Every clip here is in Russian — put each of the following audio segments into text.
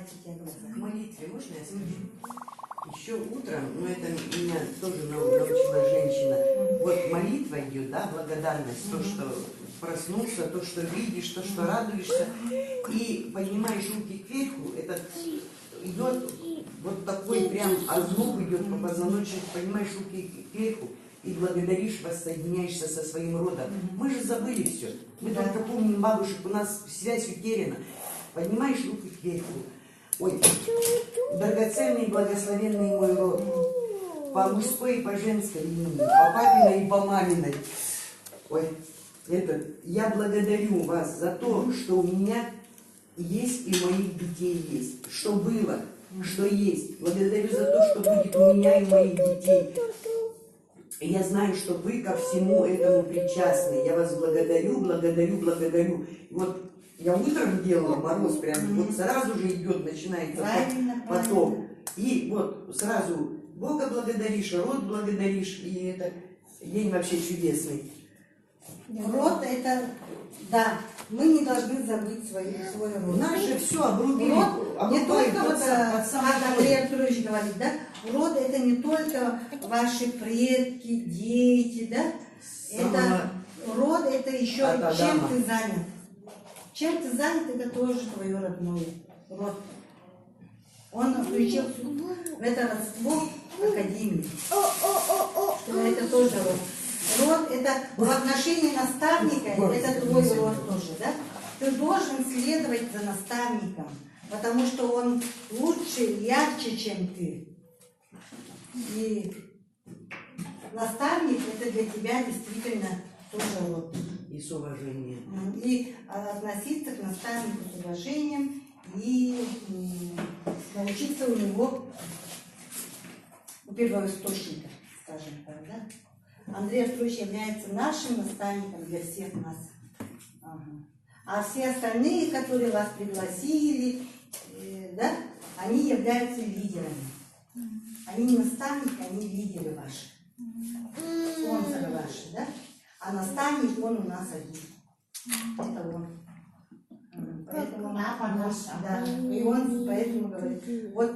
закрывайте те глаза. К молитве можно я скажу? Еще утром, ну это меня тоже научила женщина, вот молитва идет, да, благодарность, то, что проснулся, то, что видишь, то, что радуешься, и поднимаешь руки кверху, это идет вот такой прям озноб идет по позвоночнику, поднимаешь руки кверху и благодаришь, воссоединяешься со своим родом. Мы же забыли все, мы только помним бабушек, у нас связь утеряна. Поднимаешь руки кверху. Ой, драгоценный, благословенный мой род, по мужской и по женской линии, по папиной и по маминой. Ой, я благодарю вас за то, что у меня есть и у моих детей есть, что было, что есть. Благодарю за то, что будет у меня и моих детей. Я знаю, что вы ко всему этому причастны. Я вас благодарю, благодарю, благодарю. Вот я утром делала мороз, прям вот сразу же идет, начинается поток. И вот сразу Бога благодаришь, род благодаришь, и это день вообще чудесный. Род это, да, мы не должны забыть свой род. Нас же все обрубили. Род не только, вот, как Андрей Артурович говорит, да, род это не только ваши предки, дети, да, это род это еще чем ты занят. Чем ты занят, это тоже твое родное. Род. Он включил в это родство академию. Это тоже род. Род это в отношении наставника, это твой род тоже, да? Ты должен следовать за наставником, потому что он лучше, ярче, чем ты. И наставник это для тебя действительно тоже род. И с уважением. И относиться к наставнику с уважением и научиться у него, у первоисточника, скажем так, да? Андрей Артурович является нашим наставником для всех нас. А все остальные, которые вас пригласили, да, они являются лидерами. Они не наставники, они лидеры ваши, спонсоры ваши, да? А наставник, он у нас один. Это он. Поэтому, да, и он поэтому говорит, вот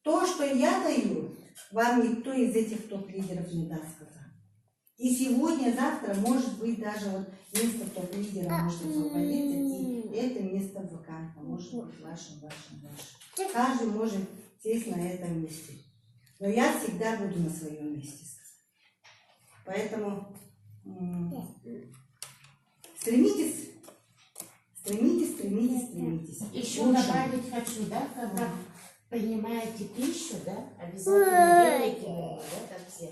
то, что я даю, вам никто из этих топ-лидеров не даст, сказать. И сегодня, завтра, может быть, даже вот место топ-лидера может освободиться, и это место вакантно, может быть вашим. Каждый может сесть на этом месте. Но я всегда буду на своем месте. Поэтому стремитесь. Еще добавить хочу, да, когда принимаете пищу, да, обязательно делайте его, да, как все.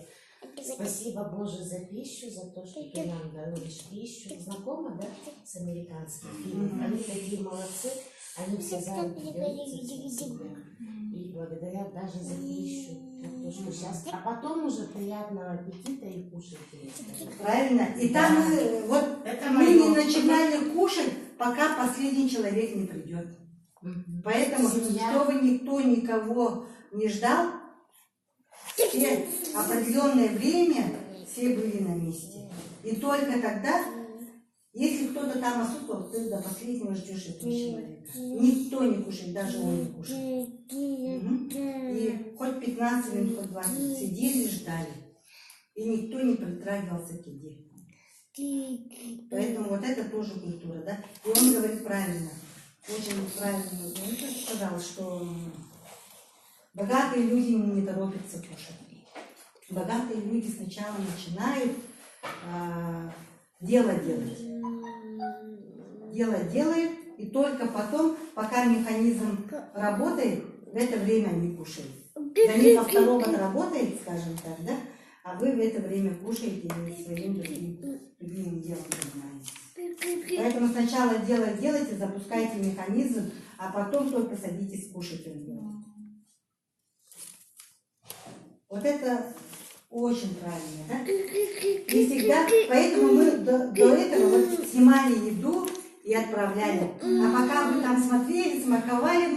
Спасибо, Боже, за пищу, за то, что ты нам даруешь пищу. Знакома, да, с американским фильмом? Они такие молодцы, они все заняты себя. И благодарят даже за пищу. То, что сейчас. А потом уже приятного аппетита и кушайте. Правильно. И там вот мы не начинали кушать, пока последний человек не придет. Поэтому, чтобы никто никого не ждал, все определенное время все были на месте. И только тогда, если кто-то там отсутствовал, ты до последнего ждешь этого человека. Никто не кушает, даже он не кушает. И хоть 15 минут, хоть 20 сидели, ждали. И никто не притрагивался к еде. Поэтому вот это тоже культура, да? И он говорит правильно, очень правильно сказал, что богатые люди не торопятся кушать. Богатые люди сначала начинают дело делать. Дело делают, и только потом, пока механизм работает, в это время они кушают. За них авторобот работает, скажем так, да? А вы в это время кушаете и своим любимым делом занимаетесь. Поэтому сначала дело делайте, запускайте механизм, а потом только садитесь кушать. Вот это очень правильно, да? И всегда, поэтому мы до этого вот снимали еду и отправляли. А пока вы там смотрели, смаковали,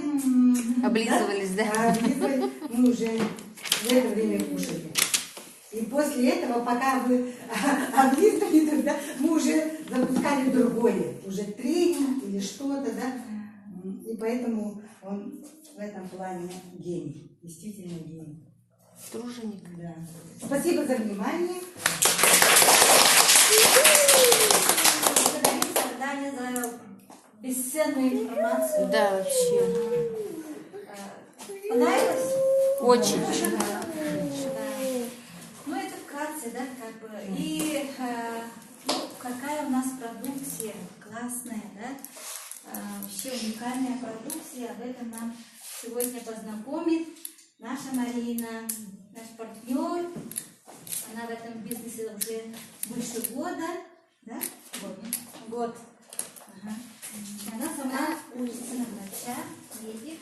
облизывались, да? Облизывали, мы уже в это время кушали. И после этого, пока вы облизывали, тогда мы уже запускали другое, уже тренинг или что-то, да? И поэтому он в этом плане гений, действительно гений. Труженик. Да. Спасибо за внимание. Благодарим Сардане за бесценную информацию. Да, вообще. Понравилось? Очень. Да. Ну, это вкратце, да, как бы. И ну, какая у нас продукция классная, да? Вообще уникальная продукция. Об этом нам сегодня познакомит наша Марина, наш партнер. Она в этом бизнесе уже больше года, да? Год. Ага. И она сама учится на врача, едет.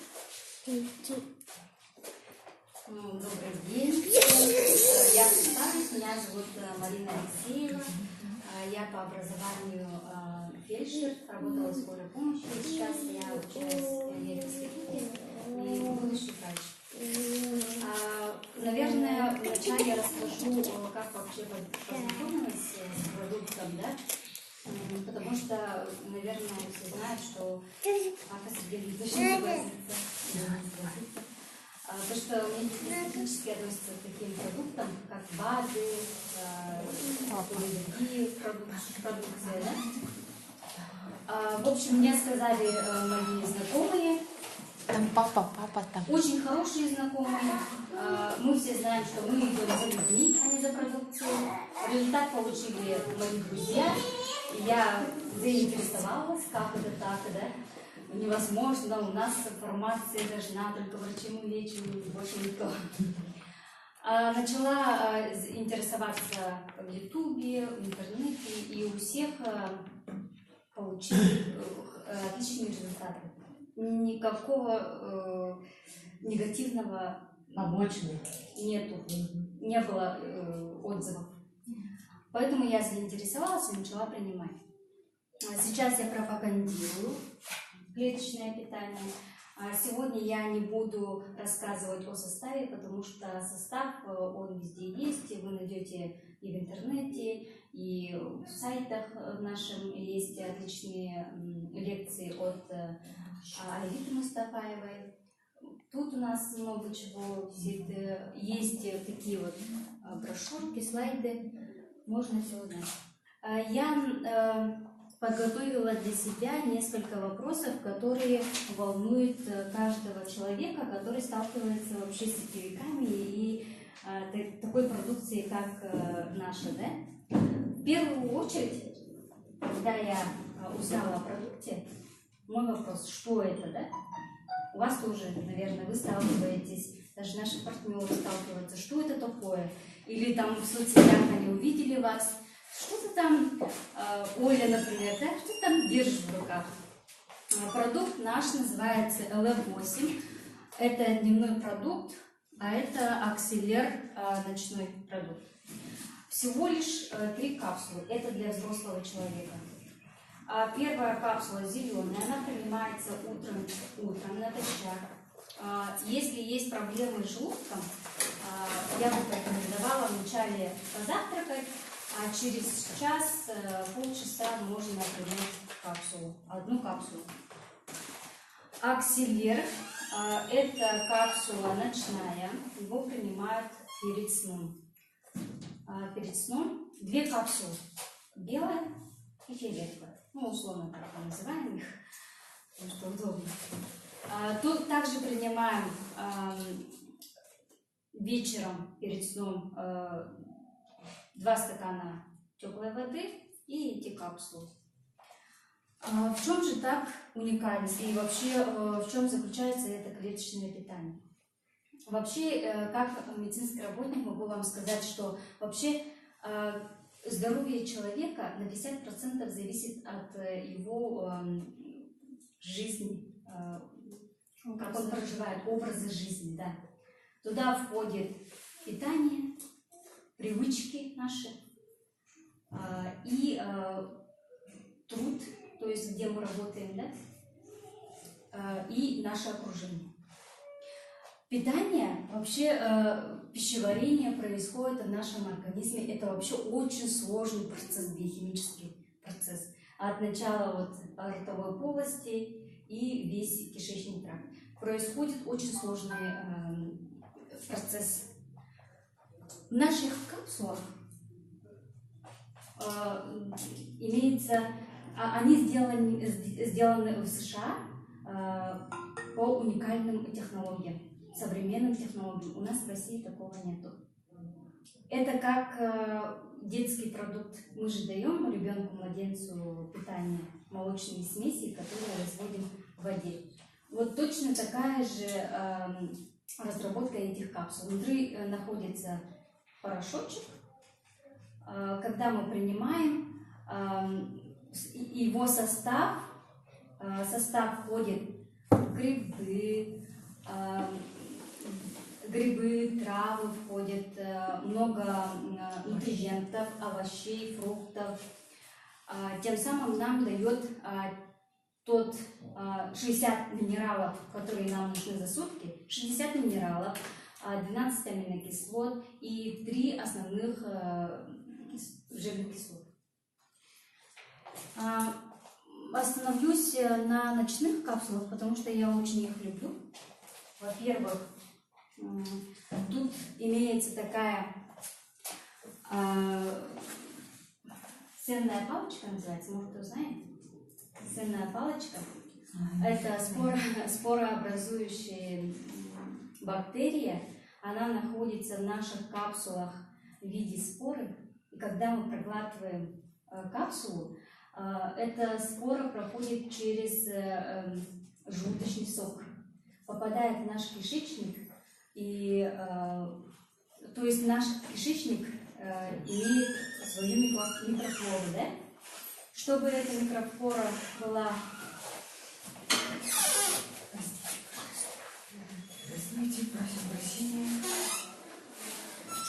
Добрый день. Я представлюсь, меня зовут Марина Алексеева. Я по образованию фельдшер, работала в скорой помощи. Сейчас я учусь в мединституте и будущий врач. Наверное, вначале я расскажу, как вообще познакомилась с продуктом, да? Потому что, наверное, все знают, что Сергей точно согласится. То, что медицински относится к таким продуктам, как БАДы, другие продукции, да? В общем, мне сказали мои знакомые, Там папа там. очень хорошие знакомые. Мы все знаем, что мы идем за людьми, а не за продукцией. Результат получили мои друзья. Я заинтересовалась, как это так, да? Невозможно, у нас информация должна, только врачи мы лечим, больше никто. Начала интересоваться в Ютубе, в интернете, и у всех получили отличные результаты. Никакого негативного Побочных. нету, не было отзывов. Поэтому я заинтересовалась и начала принимать. Сейчас я пропагандирую клеточное питание. Сегодня я не буду рассказывать о составе, потому что состав, он везде есть, и вы найдете и в интернете, и в сайтах нашем есть отличные лекции от Аэлиты Мустафаевой. Тут у нас много чего висит, есть такие вот брошюрки, слайды, можно все узнать. Я подготовила для себя несколько вопросов, которые волнуют каждого человека, который сталкивается вообще с сетевиками и такой продукцией, как наша, да? В первую очередь, когда я узнала о продукте, мой вопрос, что это, да? У вас тоже, наверное, вы сталкиваетесь, даже наши партнеры сталкиваются, что это такое? Или там в соцсетях они увидели вас, что-то там, Оля, например, да, что там держишь в руках. Продукт наш называется LF8. Это дневной продукт, а это акселер, ночной продукт. Всего лишь 3 капсулы. Это для взрослого человека. Первая капсула зеленая, она принимается утром натощак. Если есть проблемы с желудком, я бы порекомендовала вначале позавтракать, а через час, полчаса можно принять одну капсулу. Акселер – это капсула ночная, его принимают перед сном. Перед сном 2 капсулы, белая и фиолетовая, ну условно так мы называем их, потому что удобно. Тут также принимаем вечером перед сном 2 стакана теплой воды и эти капсулы. В чем же так уникальность и вообще в чем заключается это клеточное питание? Вообще, как медицинский работник могу вам сказать, что вообще здоровье человека на 50% зависит от его жизни, как он проживает, образа жизни, да. Туда входит питание, привычки наши и труд, то есть где мы работаем, да, и наше окружение. Питание, вообще пищеварение происходит в нашем организме. Это вообще очень сложный процесс, биохимический процесс. От начала вот ротовой полости и весь кишечный тракт. происходит очень сложный процесс. В наших капсулах имеется, они сделаны в США по уникальным технологиям, современным технологиям. У нас в России такого нету. Это как детский продукт. Мы же даем ребенку, младенцу питание, молочные смеси, которые разводим в воде. Вот точно такая же разработка этих капсул. Внутри находится порошочек. Когда мы принимаем, его состав входит грибы, травы входят, много нутриентов, овощей, фруктов. Тем самым нам дает тот 60 минералов, которые нам нужны за сутки, 60 минералов, 12 аминокислот и 3 основных жирных кислот. Остановлюсь на ночных капсулах, потому что я очень их люблю. Во-первых, тут имеется такая ценная палочка, называется, может, кто знает? Ценная палочка. Это спорообразующая бактерия. Она находится в наших капсулах в виде споры. И когда мы проглатываем капсулу, эта спора проходит через желудочный сок, попадает в наш кишечник, и то есть наш кишечник имеет свою микрофлору, да? Чтобы эта микрофлора была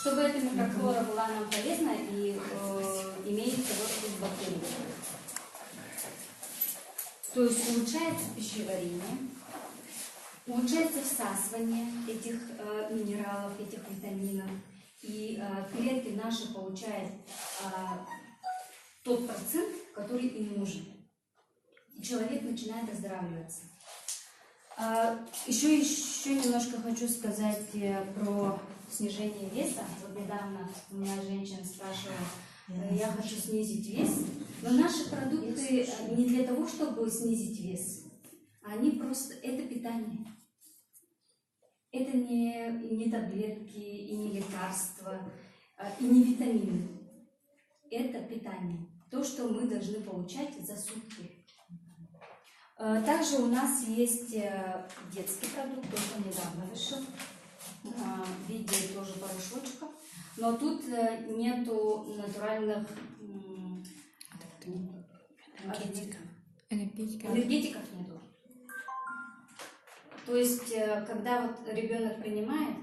чтобы эта микрофлора была нам полезна и имеется вот из бактерий. То есть улучшается пищеварение, улучшается всасывание этих минералов, этих витаминов, и клетки наши получают тот процент, который им нужен. И человек начинает оздоравливаться. Еще немножко хочу сказать про снижение веса. Вот недавно у меня женщина спрашивала, я хочу снизить вес. Но наши продукты не для того, чтобы снизить вес. Они просто, это питание. Это не таблетки, и не лекарства, и не витамины. Это питание. То, что мы должны получать за сутки. Также у нас есть детский продукт, только недавно вышел, в виде тоже порошочка. Но тут нету натуральных энергетиков нету. То есть, когда вот ребенок принимает,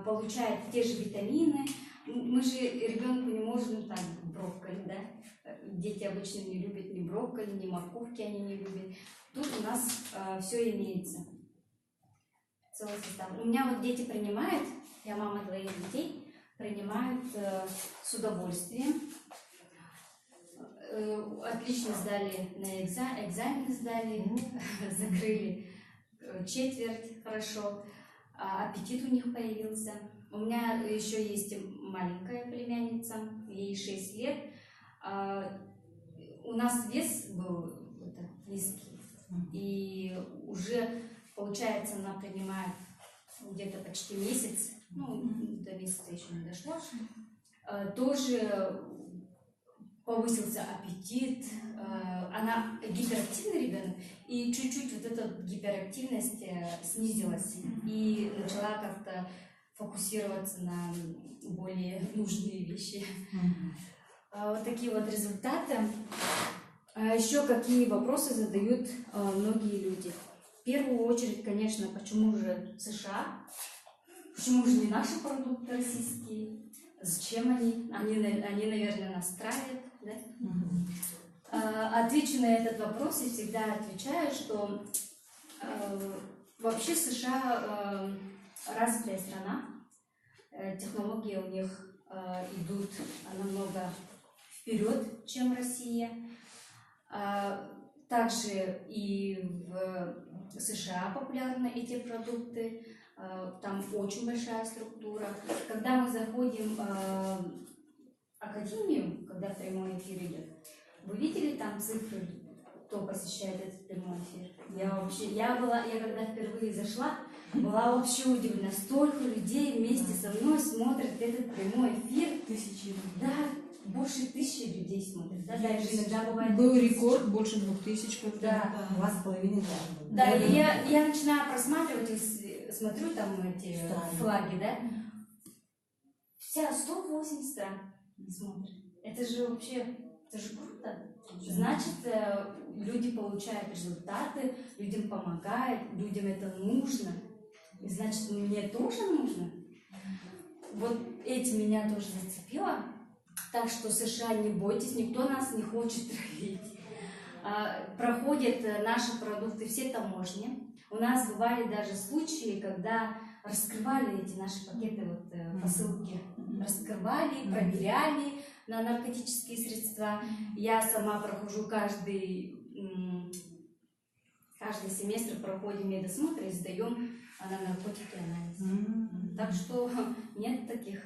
получает те же витамины, мы же ребенку не можем так брокколи, да? Дети обычно не любят ни брокколи, ни морковки они не любят. Тут у нас все имеется. Целый состав. У меня вот дети принимают, я мама двоих детей, принимают с удовольствием. Отлично сдали на экзамены сдали, закрыли четверть хорошо, аппетит у них появился. У меня еще есть маленькая племянница, ей 6 лет. У нас вес был низкий, и уже, получается, она принимает где-то почти месяц, ну, до месяца еще не дошло, тоже повысился аппетит, она гиперактивный ребенок, и чуть-чуть вот эта гиперактивность снизилась, и начала как-то фокусироваться на более нужные вещи. Вот такие вот результаты. Еще какие вопросы задают многие люди. В первую очередь, конечно, почему же США? Почему же не наши продукты российские? Зачем они? Они наверное, нас травят. Да? Отвечу на этот вопрос и всегда отвечаю, что вообще США развитая страна. Технологии у них идут намного вперед, чем Россия. Также и в США популярны эти продукты. Там очень большая структура. Когда мы заходим в академию, когда прямой эфир идет, вы видели там цифры, кто посещает этот прямой эфир? Я когда впервые зашла, была вообще удивлена. Столько людей вместе со мной смотрят этот прямой эфир. Тысячи. Да, больше 1000 людей смотрят. Да, даже иногда бывает. Был 2000. рекорд больше 2000. Да. 2,5 Да, и я начинаю просматривать и смотрю там эти Страны. флаги, да. Вся 180 стран смотрят. Это же вообще, это же круто. Значит, люди получают результаты, людям помогают, людям это нужно. И значит, мне тоже нужно. Вот эти меня тоже зацепило. Так что, США, не бойтесь, никто нас не хочет травить. Проходят наши продукты все таможни. У нас бывали даже случаи, когда раскрывали эти наши пакеты, посылки. Раскрывали, проверяли на наркотические средства. Я сама прохожу каждый семестр, проходим медосмотр и сдаем на наркотики анализ. Так что нет таких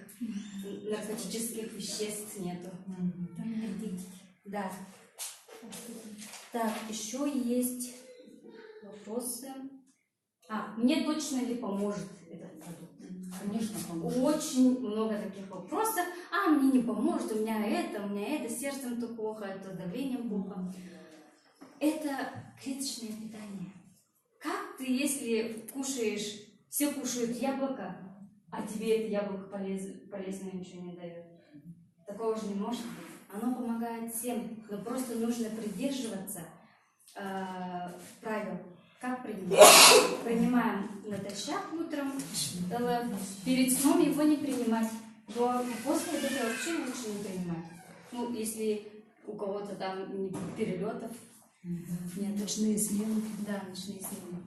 наркотических веществ, нету. Да. Так, еще есть вопросы. Мне точно ли поможет этот продукт? Конечно, поможет. Очень много таких вопросов. Мне не поможет, у меня это, с сердцем то плохо, это давлением плохо. Это клеточное питание. Как ты, если кушаешь, все кушают яблоко, а тебе это яблоко полезно ничего не дает? Такого же не может быть. Оно помогает всем, но просто нужно придерживаться правил. Как принимаем? Принимаем натощак утром, перед сном его не принимать. После этого вообще лучше не принимать. Если у кого-то там перелетов. Нет, Ночные смены. Да, ночные смены.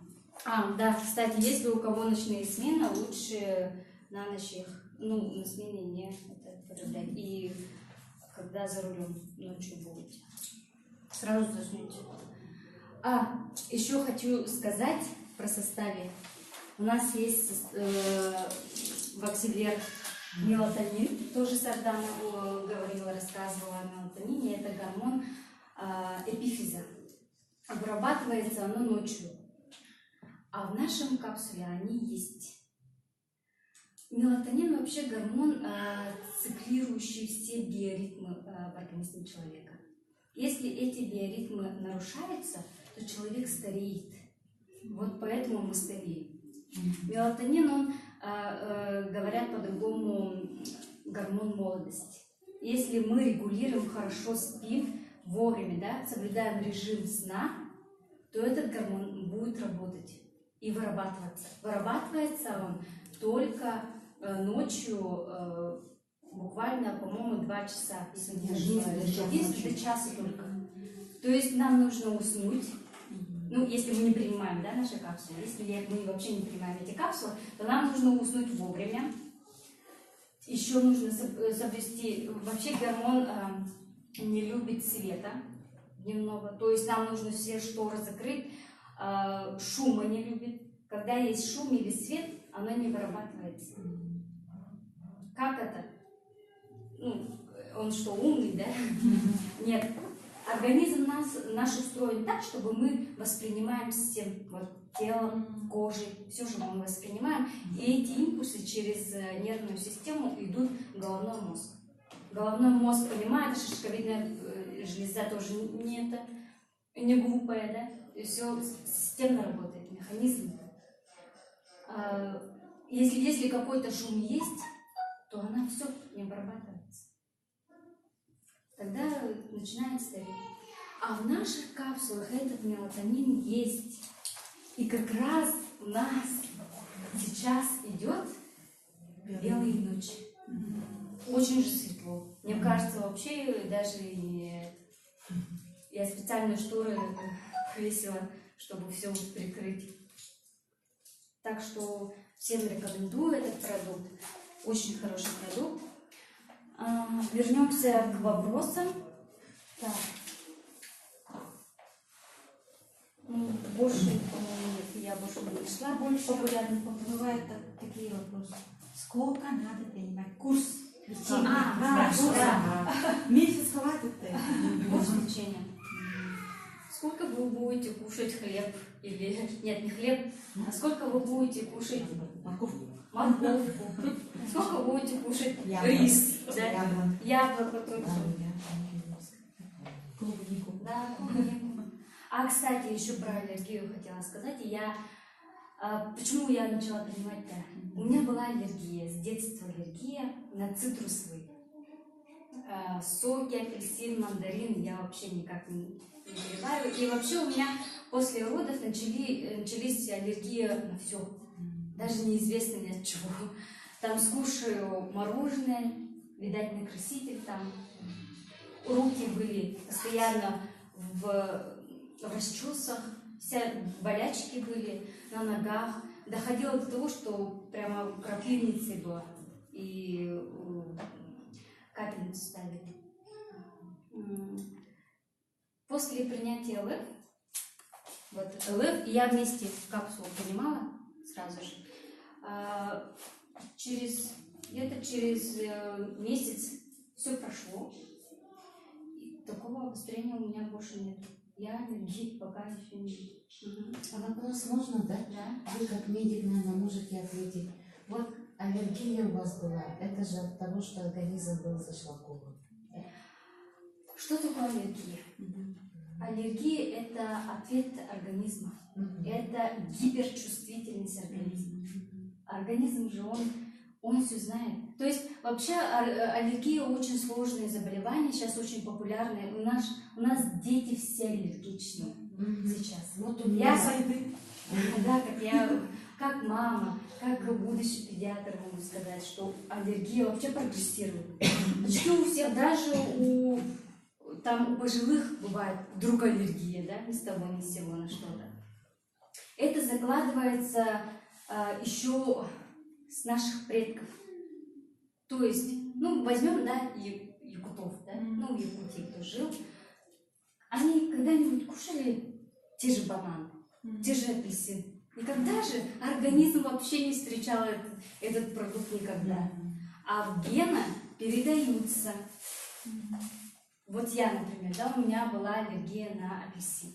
Да, кстати, если у кого ночные смены, лучше на ночь их, на смене не употреблять. И когда за рулем ночью будете, сразу заснете. Еще хочу сказать про составе. У нас есть в Аксельер мелатонин, тоже Сардана говорила, рассказывала о мелатонине. Это гормон эпифиза. Вырабатывается оно ночью. А в нашем капсуле они есть. Мелатонин вообще гормон, циклирующий все биоритмы в организме человека. Если эти биоритмы нарушаются, то человек стареет. Вот поэтому мы стареем. Мелатонин, он, говорят по-другому, гормон молодости. Если мы регулируем, хорошо спим, вовремя, соблюдаем режим сна, то этот гормон будет работать и вырабатываться. Вырабатывается он только ночью, буквально, по-моему, 2 часа, если не ошибаюсь, до часа только. То есть нам нужно уснуть, если мы не принимаем, наши капсулы, если мы вообще не принимаем эти капсулы, то нам нужно уснуть вовремя. Еще нужно соблюсти, вообще гормон не любит света дневного, то есть нам нужно все шторы закрыть, шума не любит. Когда есть шум или свет, оно не вырабатывается. Как это? Он что, умный, да? Нет. Организм наш устроен так, чтобы мы воспринимаем всем телом, кожей, все же мы воспринимаем. И эти импульсы через нервную систему идут в головной мозг. Головной мозг понимает, шишковидная железа тоже не глупая, да? И все системно работает, механизм. Если какой-то шум есть, то она все не обрабатывается. Тогда начинает стареть. А в наших капсулах этот мелатонин есть. И как раз у нас сейчас идет белые ночи. Очень же светло. Мне кажется, вообще даже я специально шторы повесила, чтобы все прикрыть. Так что всем рекомендую этот продукт. Очень хороший продукт. Вернемся к вопросам. Так. Больше, по-моему, нет. Я больше не нашла. Больше Популярных бывают такие вопросы. Сколько надо принимать курс лечения? хорошо, да. Месяц хватит. Курс лечения. Сколько вы будете кушать хлеб? Или, нет, не хлеб, а сколько вы будете кушать морковку? Сколько вы будете кушать рис? Да? Яблоко только. Клубнику. Да, клубнику. А, кстати, еще про аллергию хотела сказать. Почему я начала принимать-то? У меня была аллергия, с детства аллергия на цитрусовые. Соки, апельсин, мандарин я вообще никак не перевариваю. И вообще у меня после родов начались аллергии на все. Даже неизвестно ни от чего. Там скушаю мороженое, видать, накраситель там. Руки были постоянно в расчесах, все болячки были на ногах. Доходило до того, что прямо крапивницей была. И капельницу ставили. После принятия ЛФ, вот ЛФ, я вместе капсулу принимала сразу же. Где-то через месяц все прошло. И такого обострения у меня больше нет. Я аллергии пока еще не. А вопрос можно, да? Да. Вы как медик, наверное, можете ответить. Вот аллергия у вас была, это же от того, что организм был зашлакован. Что такое аллергия? Аллергия – это ответ организма. Это гиперчувствительность организма. Организм же, он все знает. То есть вообще аллергия очень сложное заболевание, сейчас очень популярное. У нас дети все аллергичные сейчас. Вот у меня Да, как мама, как будущий педиатр могу сказать, что аллергия вообще прогрессирует. Почти у всех, даже у пожилых бывает вдруг аллергия, да, ни с того ни с сего на что-то. Это закладывается еще с наших предков. То есть, возьмем, да, якутов, да, в Якутии кто жил, они когда-нибудь кушали те же бананы, те же апельсины? Никогда же организм вообще не встречал этот продукт никогда. А в генах передаются. Вот я, например, да, у меня была аллергия на апельсин.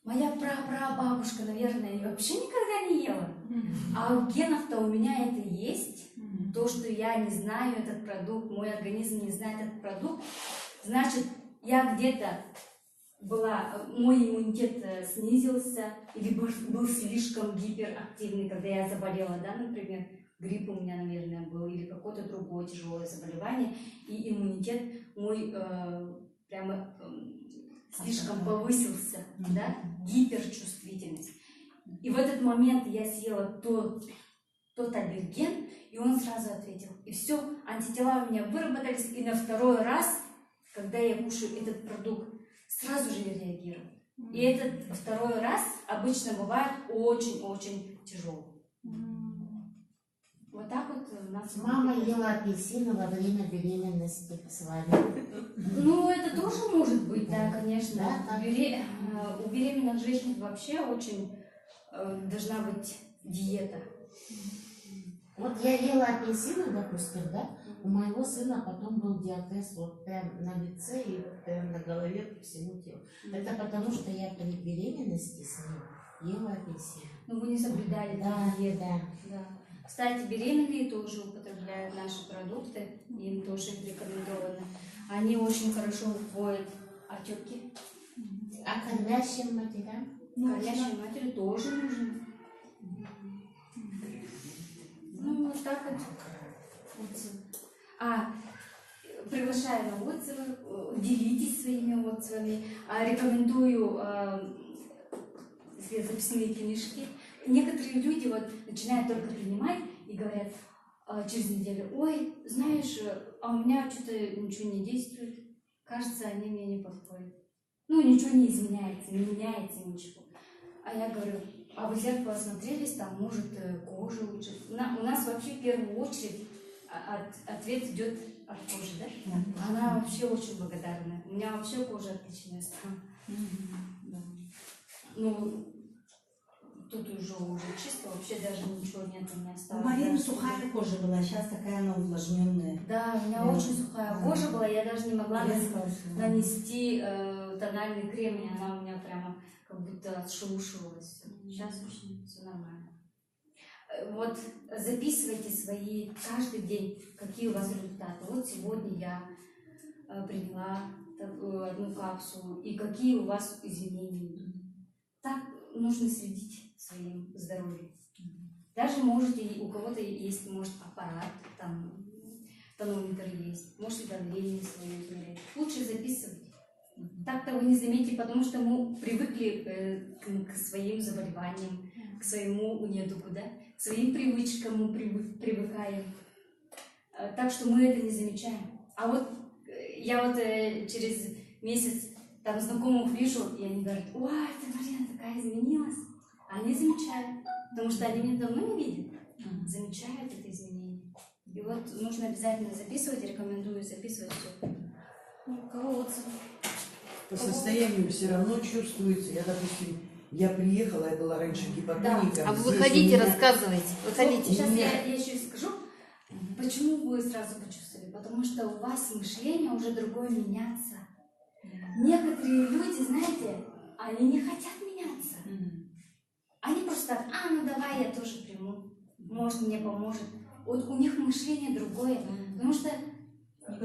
Моя прапрабабушка, наверное, вообще никогда не ела. А в генах-то у меня это есть. То, что я не знаю этот продукт, мой организм не знает этот продукт, значит, я где-то мой иммунитет снизился или был слишком гиперактивный, когда я заболела, да, например, грипп у меня, наверное, был, или какое-то другое тяжелое заболевание, и иммунитет мой прямо слишком повысился, да, гиперчувствительность. И в этот момент я съела тот аллерген, и он сразу ответил. И все, антитела у меня выработались, и на второй раз, когда я кушаю этот продукт, сразу же я реагирую. И этот второй раз обычно бывает очень-очень тяжелый. Вот так вот у нас... Мама ела апельсины во время беременности с вами. Это тоже может быть, да, конечно. Да, У беременных женщин вообще очень должна быть диета. Вот я ела апельсины, допустим, да? У моего сына потом был диатез вот прям на лице и прям на голове по всему телу. Это потому, что я при беременности с ним ела апельсины. Вы не соблюдали диету. Да. Кстати, беременные тоже употребляют наши продукты, им тоже рекомендовано. Они очень хорошо уходят отеки. А кормящим матерям? Кормящей матери тоже нужно. Вот так вот. Приглашаю на отзывы, делитесь своими отзывами. Рекомендую записные книжки. Некоторые люди начинают только принимать и говорят через неделю: ой, знаешь, а у меня что-то ничего не действует. Кажется, они мне не подходят. Ничего не изменяется, не меняется ничего. А я говорю: а вы в зеркало смотрелись, там, может, кожа лучше. У нас вообще в первую очередь ответ идет от кожи, да? Она вообще очень благодарна. У меня вообще кожа отличная стала. Ну, тут уже чисто, вообще даже ничего нету, не У осталось. Марины Да. сухая кожа была, сейчас такая она увлажненная. Да, у меня Да. очень сухая кожа была, я даже не могла нанести тональный крем, и она у меня прямо как будто отшелушивалась. Сейчас очень все нормально. Вот записывайте свои каждый день, какие у вас результаты. Вот сегодня я приняла одну капсулу, и какие у вас изменения идут. Так нужно следить своим здоровьем. Даже можете, у кого-то есть, может, аппарат, там тонометр есть, можете давление свое измерять. Лучше записывать. Так-то вы не заметите, потому что мы привыкли к своим заболеваниям, к своему недугу, да? К своим привычкам мы привыкаем. Так что мы это не замечаем. А вот я вот через месяц там знакомых вижу, и они говорят: ой, ты, Марина, такая изменилась. А они замечают, потому что они меня давно не видят, замечают это изменение. И вот нужно обязательно записывать, рекомендую записывать все. У кого отзывы? По состоянию все равно чувствуется. Я, допустим, я приехала, я была раньше гипотоником. А вы Здесь выходите, у меня- рассказывайте. Выходите. Сейчас я еще скажу, почему вы сразу почувствовали. Потому что у вас мышление уже другое меняться. Некоторые люди, знаете, они не хотят меняться. Они просто так: ну давай я тоже приму, может мне поможет. Вот у них мышление другое, потому что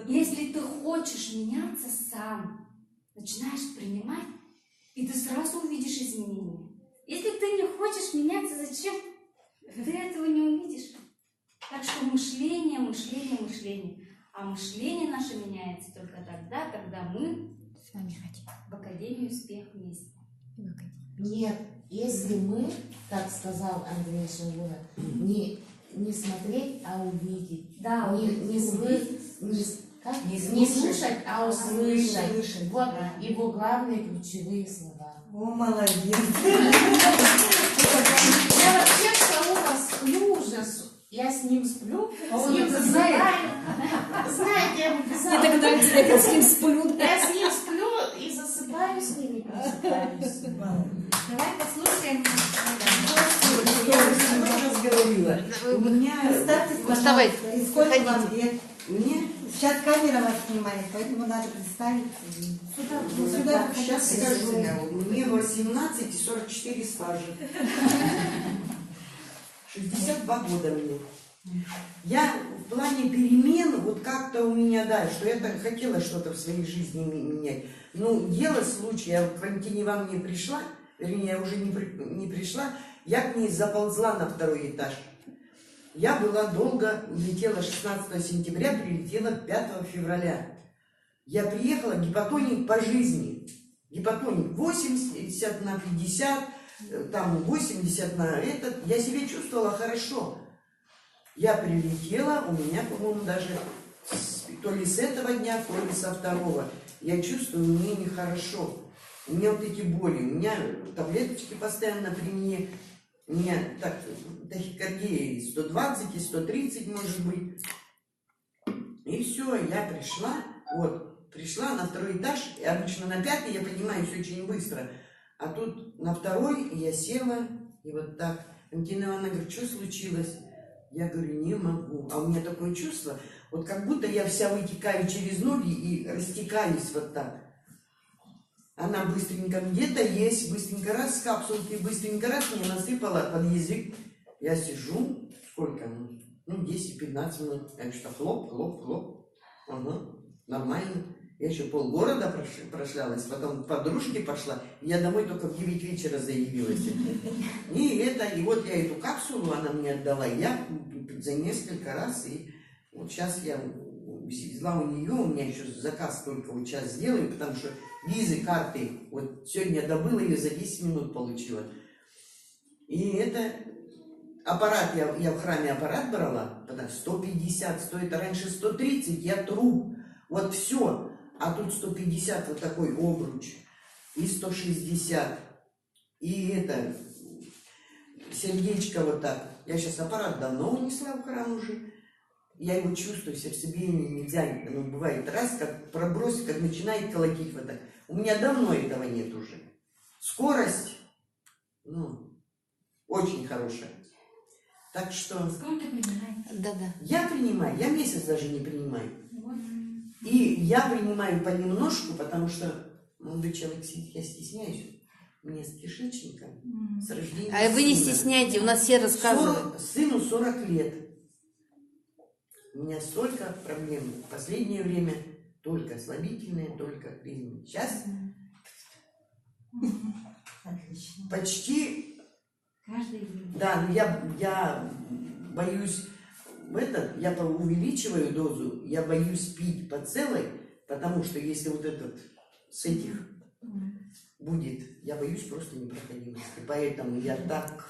если ты хочешь меняться сам, начинаешь принимать, и ты сразу увидишь изменения. Если ты не хочешь меняться, зачем? Ты этого не увидишь. Так что мышление. А мышление наше меняется только тогда, когда мы С вами хотим. в Академию Успех вместе. Нет, если мы, как сказал Андрей Шагура, не смотреть, а увидеть. Да, Не слушать, а услышать. Услышать, Вот да. его главные ключевые слова. О, молодец. Я вообще с Шаура сплю уже, я с ним сплю, с ним засыпаю. Знаете, я ему писала. Мне так нравится, как я с ним сплю. Я с ним сплю и засыпаю с ним, и просыпаюсь. Давай послушаем. Я уже раз говорила. У меня... Представьте, Вставай, пожалуйста, и сколько вам выходите. лет? Мне... Сейчас камера вас снимает, поэтому надо представиться. Сюда Сейчас скажу. Мне 18 и 44 стажа. 62 года мне. Я в плане перемен, вот как-то у меня, да, что я так хотела что-то в своей жизни менять. Ну, дело случай, я к Валентине вам не пришла, вернее, я уже не пришла, я к ней заползла на второй этаж. Я была долго, летела 16 сентября, прилетела 5 февраля. Я приехала, гипотоник по жизни. Гипотоник 80 на 50, там 80 на этот. Я себя чувствовала хорошо. Я прилетела, у меня, по-моему, даже то ли с этого дня, то ли со второго. Я чувствую, мне нехорошо. У меня вот эти боли, у меня таблеточки постоянно при мне. У меня так, тахикардия 120 и 130 может быть. И все, я пришла, вот, пришла на второй этаж, и обычно на пятый я поднимаюсь очень быстро. А тут на второй я села, и вот так. Валентина Ивановна говорит: что случилось? Я говорю: не могу. А у меня такое чувство, вот как будто я вся вытекаю через ноги и растекаюсь вот так. Она быстренько где-то есть, быстренько раз капсулки, быстренько раз мне насыпала под язык. Я сижу, сколько? Ну, 10-15 минут. Я что, хлоп, хлоп, хлоп. Ага, нормально. Я еще полгорода прошлялась, потом к подружке пошла. Я домой только в 9 вечера заявилась. И вот я эту капсулу, она мне отдала, я за несколько раз, и вот сейчас я взяла у нее, у меня еще заказ только вот сейчас сделаю, потому что визы, карты, вот сегодня я добыла ее, за 10 минут получила. И это аппарат, я в храме аппарат брала, тогда 150 стоит, а раньше 130, я труп, вот все. А тут 150, вот такой обруч, и 160, и это, сердечко вот так. Я сейчас аппарат давно унесла в храм уже. Я его чувствую, сердцебиение нельзя, ну, бывает раз, как пробросит, как начинает колотить вот так. У меня давно этого нет уже. Скорость Ну, очень хорошая. Так что Сколько принимаете? Да-да. я принимаю, я месяц даже не принимаю. Вот. И я принимаю понемножку, потому что молодой человек сидит, я стесняюсь. У меня с кишечником, с рождения А вы не сына. стесняйте, у нас все рассказывают. Сыну 40 лет. У меня столько проблем. В последнее время только слабительные, только призмы. Сейчас Отлично. почти, Каждый день. да, но я боюсь, я увеличиваю дозу, я боюсь пить по целой, потому что если вот этот с этих будет, я боюсь просто непроходимости. Поэтому я так...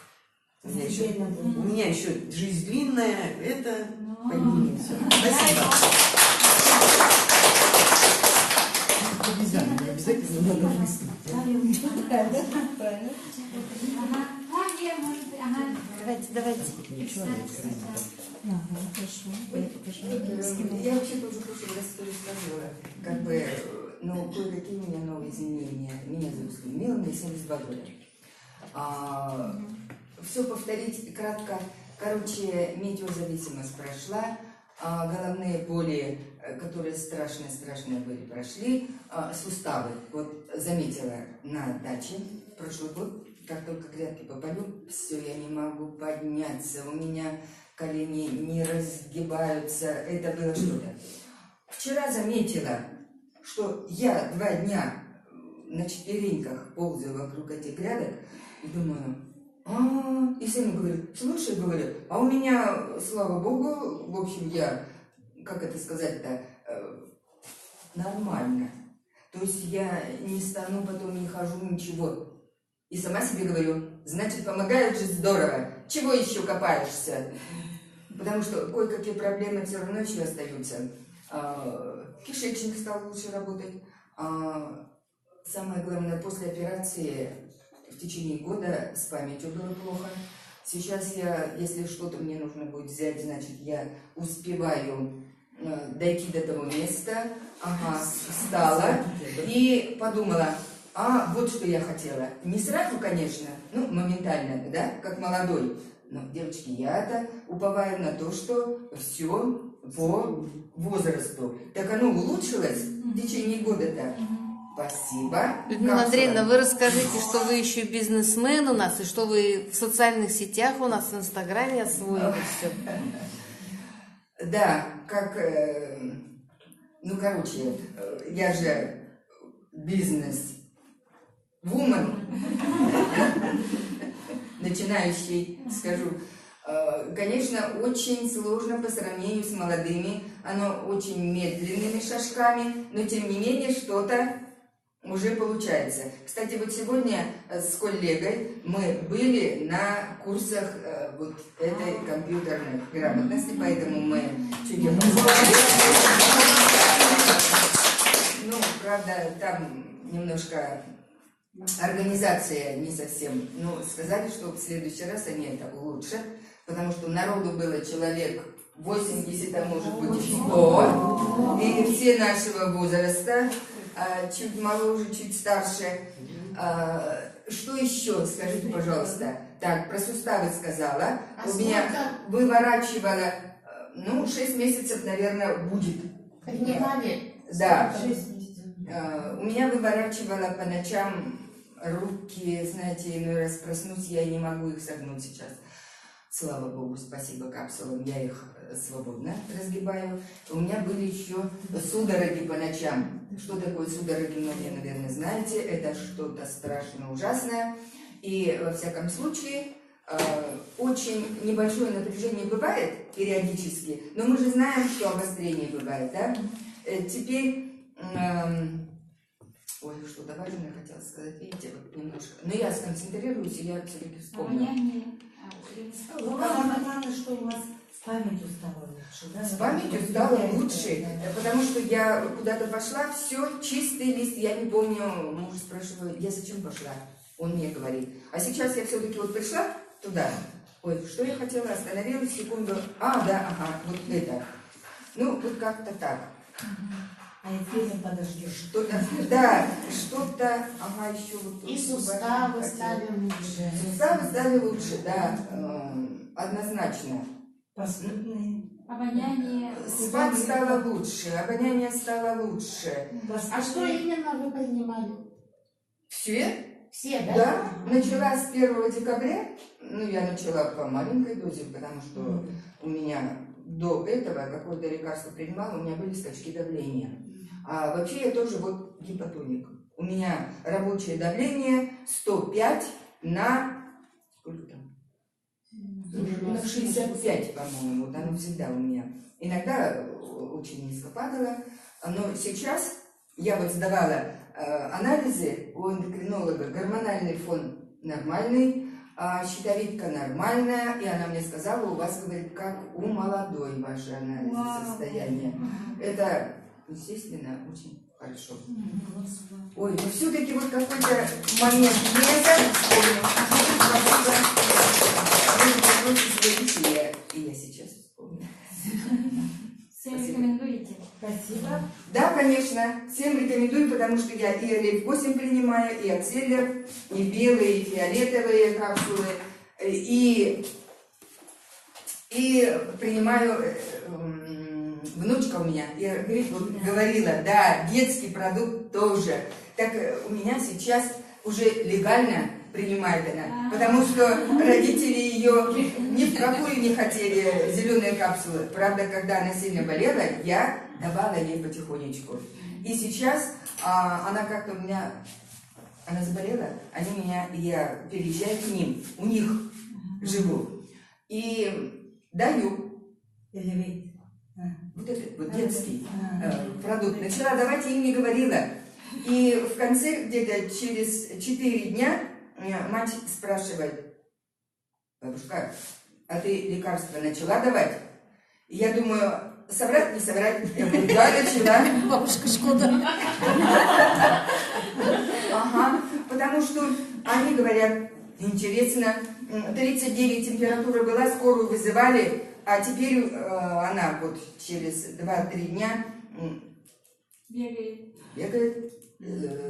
У меня еще жизнь длинная, это поднимется. Спасибо. Обязательно надо выяснить. Ага. Клавдия, может быть, ага. Давайте. Я вообще тоже в прошлый раз тоже сказала, как бы, ну, кое-какие у меня новые изменения. Меня зовут Людмила, мне 72 года. Все повторить кратко. Короче, метеозависимость прошла, головные боли, которые страшные были, прошли, суставы. Вот заметила на даче прошлый год, как только грядки попалю, все, я не могу подняться, у меня колени не разгибаются, это было что-то. Вчера заметила, что я 2 дня на четвереньках ползаю вокруг этих грядок и думаю, и сын говорит, слушай, говорю, а у меня, слава богу, в общем, я, как это сказать-то, нормально. То есть я не стану, потом не хожу, ничего. И сама себе говорю, значит, помогает же здорово, чего еще копаешься? Потому что кое-какие проблемы все равно еще остаются. Кишечник стал лучше работать. Самое главное, после операции в течение года с памятью было плохо. Сейчас я, если что-то мне нужно будет взять, значит, я успеваю дойти до того места. Встала и подумала, вот что я хотела. Не сразу, конечно, ну, моментально, да, как молодой. Но, девочки, я-то уповаю на то, что все по возрасту. Так оно улучшилось в течение года-то. Спасибо. Людмила Андреевна, вы расскажите, что вы еще бизнесмен у нас, и что вы в социальных сетях у нас, в Инстаграме освоили все. Да, как, ну, короче, я же бизнес-вумен, начинающий, скажу. Конечно, очень сложно по сравнению с молодыми, оно очень медленными шажками, но тем не менее что-то уже получается. Кстати, вот сегодня с коллегой мы были на курсах вот этой компьютерной грамотности, поэтому мы чуть не Ну, правда, там немножко организация не совсем. Но сказали, что в следующий раз они это улучшат, потому что народу было человек 80, а может быть и 100, и все нашего возраста, чуть моложе, чуть старше. Что еще, скажите, пожалуйста? Так, про суставы сказала. У меня выворачивала, ну, 6 месяцев, наверное, будет. Принимали? Да. У меня выворачивала по ночам руки, знаете, иной раз проснусь, я не могу их согнуть сейчас. Слава Богу, спасибо капсулам, я их свободно разгибаю. У меня были еще судороги по ночам. Что такое судороги, многие, наверное, знаете. Это что-то страшно ужасное. И, во всяком случае, очень небольшое напряжение бывает периодически, но мы же знаем, что обострение бывает, да? Теперь... Ой, что-то важное хотела сказать, видите, вот немножко. Но я сконцентрируюсь, и я все-таки вспомню. Главное, что у вас с памятью стало лучше, да? С памятью стало лучше, потому что я куда-то пошла, все, чистый лист, я не помню, муж спрашивает, я зачем пошла? Он мне говорит. А сейчас я все-таки вот пришла туда, ой, что я хотела, остановилась секунду, да, ага, вот это. Ну, вот как-то так. А если подождешь? Что-то, да, что-то, ага, еще вот... И тут суставы хотела. стали лучше. Суставы стали лучше, да, однозначно. Поступные. Обоняние. Спать стало лучше, обоняние стало лучше. А что именно вы принимали? Все? Все, да? Да, начала с 1 декабря, ну, я начала по маленькой дозе, потому что у меня до этого какое-то лекарство принимала, у меня были скачки давления. А вообще я тоже вот гипотоник. У меня рабочее давление 105 на... Сколько там? На 65, по-моему, вот оно всегда у меня. Иногда очень низко падало, но сейчас я вот сдавала анализы у эндокринолога, гормональный фон нормальный, щитовидка нормальная, и она мне сказала, у вас, говорит, как у молодой ваши анализы состояния. Это, естественно, очень хорошо. Ой, ну все-таки вот какой-то момент я вспомнил. Спасибо. И я сейчас вспомню. Всем рекомендуете? Спасибо. Да, конечно, всем рекомендую, потому что я и Олейф-8 принимаю, и Акселлер, и белые, и фиолетовые капсулы, и принимаю, внучка у меня, я говорила, да, детский продукт тоже. Так у меня сейчас уже легально принимает она, потому что родители ее ни в какую не хотели зеленые капсулы. Правда, когда она сильно болела, я давала ей потихонечку. И сейчас она как-то у меня, она заболела, они меня, я переезжаю к ним, у них живу. И даю вот этот вот детский продукт. Начала давать, им не говорила. И в конце, где-то через 4 дня, мать спрашивает: бабушка, а ты лекарства начала давать? И я думаю, соврать, не соврать? Я говорю, да, начала. Бабушка Шкода. Ага, потому что они говорят, интересно, 39 температура была, скорую вызывали, а теперь она вот через 2-3 дня бегает,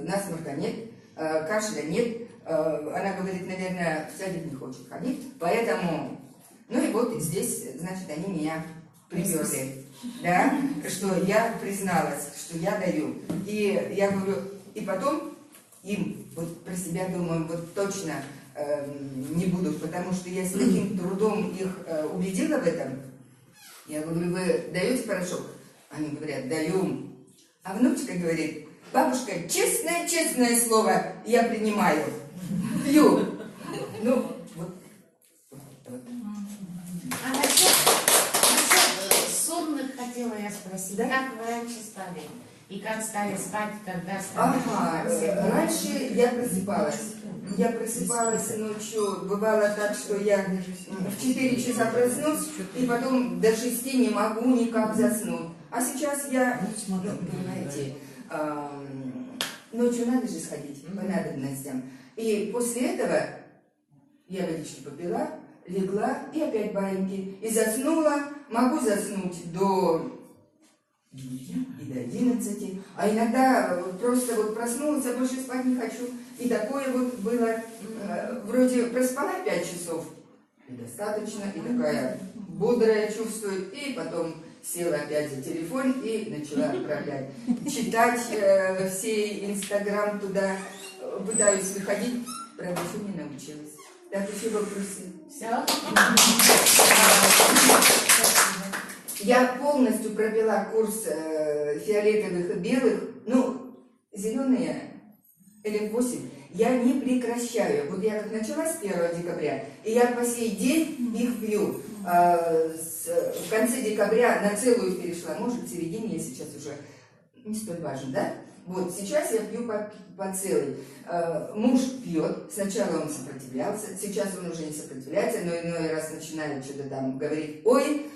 насморка нет, кашля нет. Она говорит, наверное, в садик не хочет ходить, поэтому, ну и вот здесь, значит, они меня приперли, да, что я призналась, что я даю. И я говорю, и потом им, вот про себя думаю, вот точно не буду, потому что я с таким трудом их убедила в этом. Я говорю, вы даете порошок? Они говорят, даем. А внучка говорит, бабушка, честное слово, я принимаю. Пью. Ну, вот. А насчет сонных хотела я спросить, Да? как вы раньше спали? И как стали спать, когда стали? Ага, раньше я просыпалась. Я просыпалась ночью, бывало так, что я в 4 часа проснусь, и потом до 6 не могу никак заснуть. А сейчас я, ну, понимаете, ночью надо же сходить по надобностям. И после этого я водички попила, легла и опять баиньки. И заснула, могу заснуть до 9 и до 11. А иногда просто вот проснулась, а больше спать не хочу. И такое вот было, вроде проспала 5 часов, и достаточно, и такая бодрая чувствую, и потом села опять за телефон и начала отправлять. Читать все Инстаграм туда, пытаюсь выходить, правда, еще не научилась. Так, еще вопросы? Все? Я полностью провела курс фиолетовых и белых, ну, зеленые Олейф-8 я не прекращаю. Вот я как начала с 1 декабря, и я по сей день их пью. В конце декабря на целую перешла, может, в середине я сейчас уже не столь важно, да? Вот, сейчас я пью по целой. Муж пьет, сначала он сопротивлялся, сейчас он уже не сопротивляется, но иной раз начинает что-то там говорить, ой,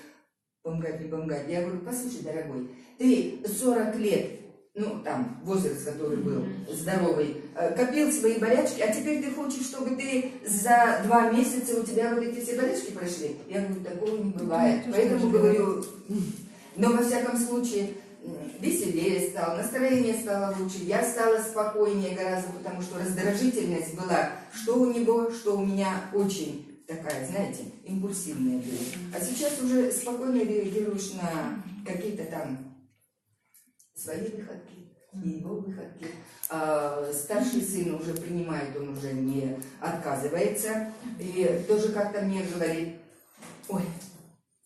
помгать, не помгать. Я говорю, послушай, дорогой, ты 40 лет, ну, там, возраст, который был здоровый, копил свои болячки, а теперь ты хочешь, чтобы ты за 2 месяца у тебя вот эти все болячки прошли? Я говорю, такого не бывает. Поэтому говорю, но во всяком случае, веселее стал, настроение стало лучше, я стала спокойнее гораздо, потому что раздражительность была, что у него, что у меня, очень такая, знаете, импульсивная была. А сейчас уже спокойно реагируешь на какие-то там свои выходки и его выходки. Старший сын уже принимает, он уже не отказывается. И тоже как-то мне говорит: ой,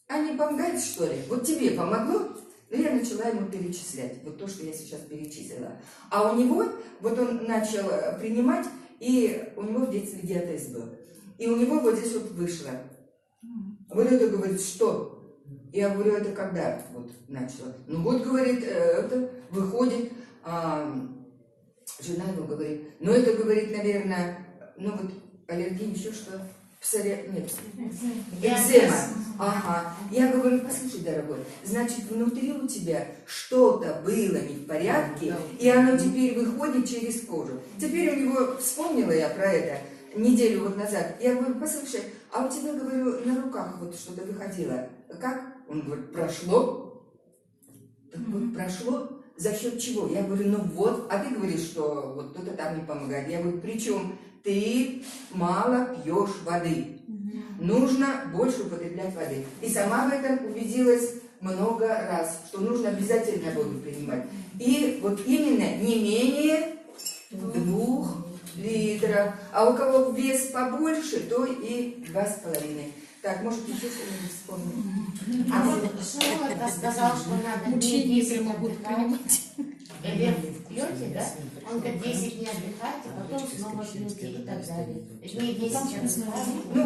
а не помогает, что ли? Вот тебе помогло? И я начала ему перечислять, вот то, что я сейчас перечислила. А у него, вот он начал принимать, и у него в детстве диатез был. И у него вот здесь вот вышло. Вот это, говорит, что? Я говорю, это когда вот начала? Ну вот, говорит, это выходит, жена его говорит, ну это, говорит, наверное, ну вот аллергия, еще что? Нет, экзема. Ага. Я говорю, послушай, дорогой, значит, внутри у тебя что-то было не в порядке, и оно теперь выходит через кожу. Теперь у него, вспомнила я про это неделю вот назад, я говорю, послушай, а у тебя, говорю, на руках вот что-то выходило. Как? Он говорит, прошло. Так вот, прошло. За счет чего? Я говорю, ну вот, а ты говоришь, что вот кто-то там не помогает. Я говорю, причем ты мало пьешь воды. Нужно больше употреблять воды. И сама в этом убедилась много раз, что нужно обязательно воду принимать. И вот именно не менее 2 литров. А у кого вес побольше, то и 2,5. Так, может, еще что-нибудь вспомнить? А вот Шарлотта сказал, что надо дней 10 отдыхать. Вверх пьете, да? Он говорит, 10 дней отдыхать, а потом снова пьете и так далее. Дней 10 отдыхать. Ну,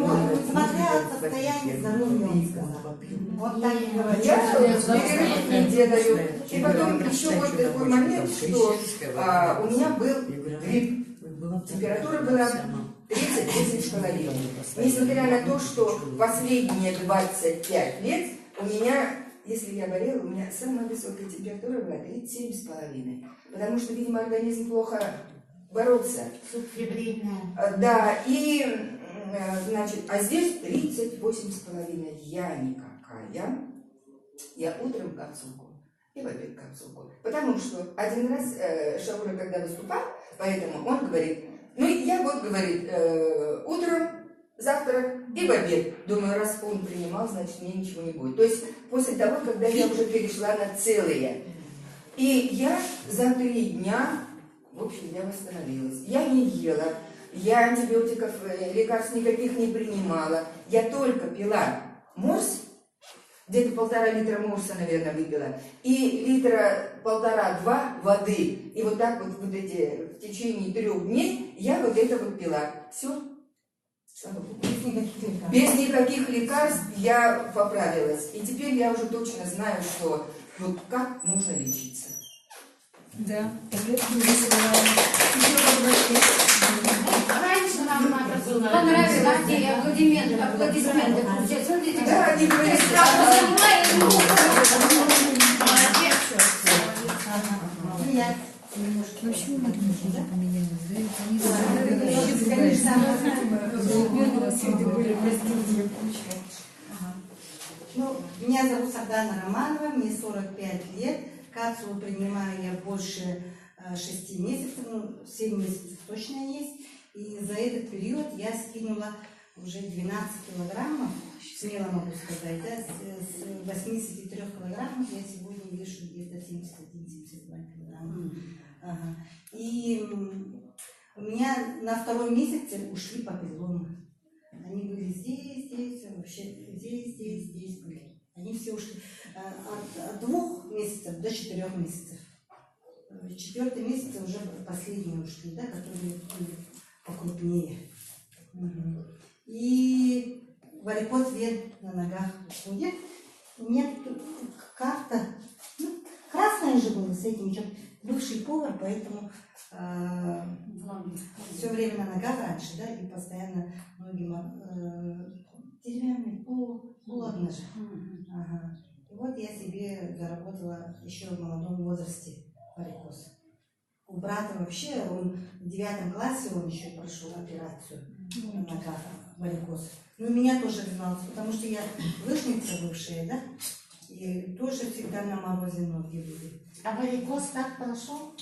смотря от состояния здоровья, он сказал. Вот так и говорит. Я перерыв не делаю. И потом еще вот такой момент, что у меня был грипп. Температура была 38,5. Несмотря на то, что последние 25 лет у меня, если я болела, у меня самая высокая температура была 37,5. Потому что, видимо, организм плохо боролся. Субфибрильная. Да, и, значит, а здесь 38,5. Я никакая. Я утром капсулку и в обед капсулку. Потому что один раз Шаура, когда выступал, поэтому он говорит, ну, я вот, говорит, утром, завтрак и в обед. Думаю, раз он принимал, значит, мне ничего не будет. То есть после того, когда я уже перешла на целые. И я за 3 дня, в общем, я восстановилась. Я не ела, я антибиотиков, лекарств никаких не принимала. Я только пила морс, где-то 1,5 литра морса, наверное, выпила, и 1,5-2 литра воды. И вот так вот эти, в течение 3 дней я вот это вот пила. Все. Без никаких лекарств я поправилась. И теперь я уже точно знаю, что вот как можно лечиться. Да. Раньше нам надо было... Понравилось, аплодисменты. Смотрите, Да, они говорят, Ну почему мы тоже поменялись? Ну, меня зовут Сардана Романова, мне 45 лет. Капсулу принимаю я больше 6 месяцев, ну, 7 месяцев точно есть. И за этот период я скинула уже 12 килограммов, смело могу сказать, да, с 83 килограммов я сегодня вешу где-то 71-72 килограмма. Ага. И у меня на 2-м месяце ушли папилломы. Они были здесь, вообще здесь были. Они все ушли от 2 месяцев до 4 месяцев. 4-й месяц уже последние ушли, да, которые были покрупнее. Угу. И варикоз вен на ногах уходит. У меня тут карта, ну, красная же была с этим, бывший повар, поэтому все время на ногах раньше, да, и постоянно ноги деревянные, холодно же. Ага. И вот я себе заработала еще в молодом возрасте варикоз. У брата вообще, он в 9 классе, он еще прошел операцию на ногах, варикоз. Ну, у меня тоже развивалось, потому что я лыжница бывшая, да? И тоже всегда на морозе ноги были. А варикоз как прошел?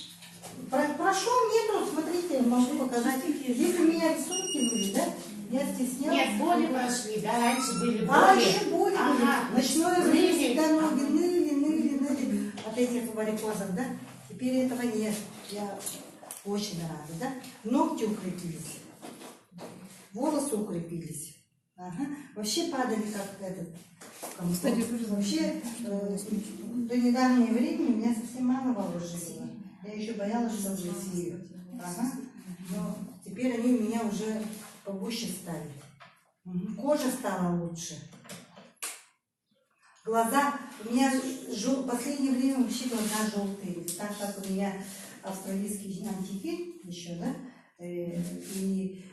Прошел, нету, смотрите, могу показать. Здесь у меня рисунки были, да? Я стеснялась. Нет, боли прошли, да, раньше были боли. А, еще боли были. Ага. Ночное время Ныли. всегда ноги ныли от этих варикозов, да? Теперь этого нет. Я очень рада, да? Ногти укрепились. Волосы укрепились. Ага. Вообще падали как этот. Кстати, Вообще до недавнего времени у меня совсем мало волос было. Я еще боялась, что засею. Ага. Но теперь они у меня уже погуще стали. Кожа стала лучше. Глаза, у меня в последнее время вообще глаза желтые. Так как у меня австралийский антифит еще, да, и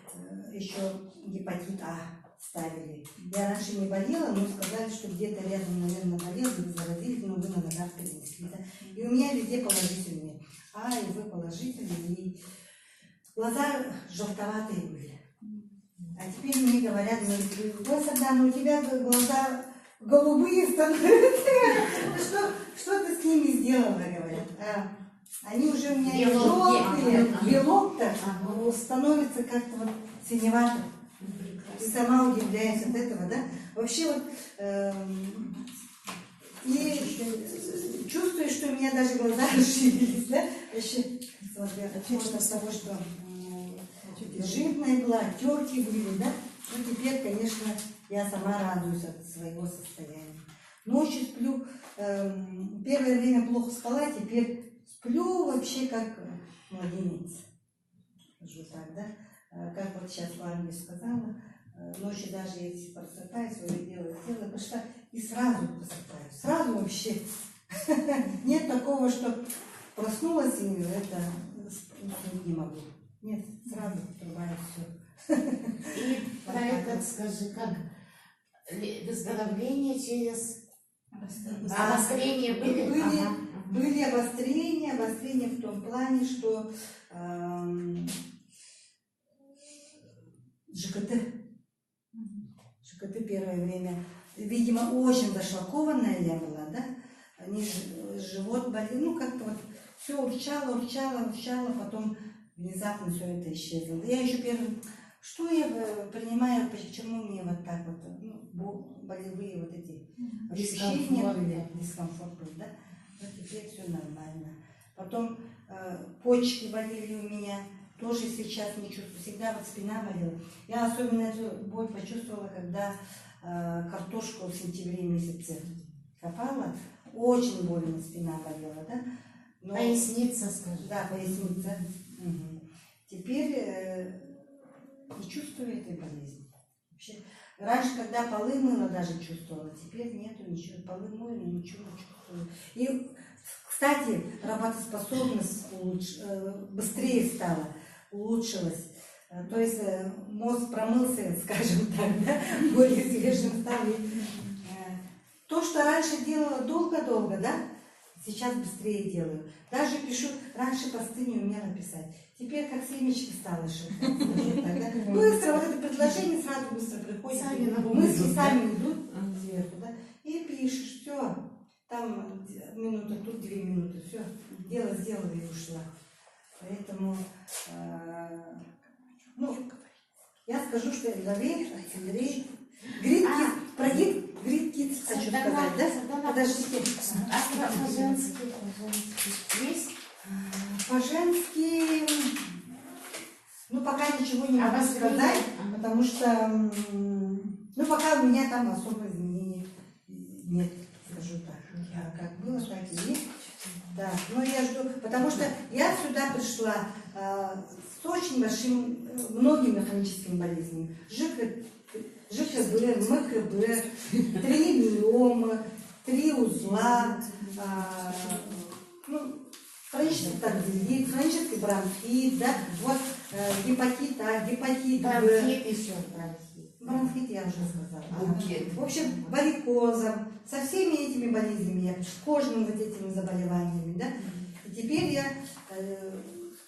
еще гепатит А ставили. Я раньше не болела, но сказали, что где-то рядом, наверное, болел, вы заразили, но вы на ногах перенесли. Да? И у меня везде положительные. А, и вы положительные. И глаза желтоватые были. А теперь мне говорят, ой, Сардана, у тебя глаза голубые становятся. Что ты с ними сделала, говорят. Они уже у меня желтые, белок-то становится как-то вот синевато. И сама удивляюсь от этого, да? Вообще вот и чувствую, что у меня даже глаза расширились, да? Вообще, смотря от того, что жирная была, терки были, да? Ну, теперь, конечно, я сама радуюсь от своего состояния. Ночью сплю, первое время плохо спала, теперь сплю вообще как младенец. Скажу так, да? Как вот сейчас Ваня сказала, ночью даже если просыпаюсь, свое дело сделаю, потому что и сразу просыпаюсь. Сразу вообще. Нет такого, что проснулась и это уснуть не могу. Нет, сразу отрубаю все. И про это скажи, как выздоровление через обострение были? Были обострения в том плане, что ЖКТ первое время, видимо, очень зашлакованная я была, да? Живот болел, ну как-то вот все урчало, потом внезапно все это исчезло. Я еще первым, что я принимаю, почему мне вот так вот, ну, болевые вот эти ощущения были, дискомфорт был, да? Вот теперь все нормально. Потом почки болели у меня, тоже сейчас не чувствую, всегда вот спина болела. Я особенно эту боль почувствовала, когда картошку в сентябре месяце копала, очень больно спина болела, да? Но, Поясница, скажи. да, поясница. Угу. Теперь не чувствую этой болезни. Вообще, раньше, когда полы мыла, даже чувствовала, теперь нету ничего. Полы мыла, ничего не чувствую. И, кстати, работоспособность быстрее стала, улучшилась. То есть мозг промылся, скажем так, да, более свежим стал. То, что раньше делала долго-долго, да, сейчас быстрее делаю. Даже пишу, раньше посты не умела писать. Теперь как семечки стала шептать. Быстро, вот это предложение сразу быстро приходит. Мысли сами идут сверху, да, и пишешь, все. Там минута, тут 2 минуты, все. Дело сделала и ушла. Поэтому, я скажу, что Андрей, про грит-кит хочу сказать, да? Подождите. А по-женски есть? По-женски, пока ничего не могу сказать, потому что, пока у меня там особо изменений нет, скажу так. Как было, так и есть. Да, но я жду, потому что я сюда пришла с очень большим, многими механическими болезнями. ЖКБ, МКБ, 3 миомы, 3 узла, хронический тонзиллит, хронический бронхит, да, вот гепатит А, гепатит Б. Бронхит еще, бронхит. Бронхит я уже сказала. Букет. В общем, варикозом, со всеми этими болезнями, кожными вот этими заболеваниями, да. И теперь я,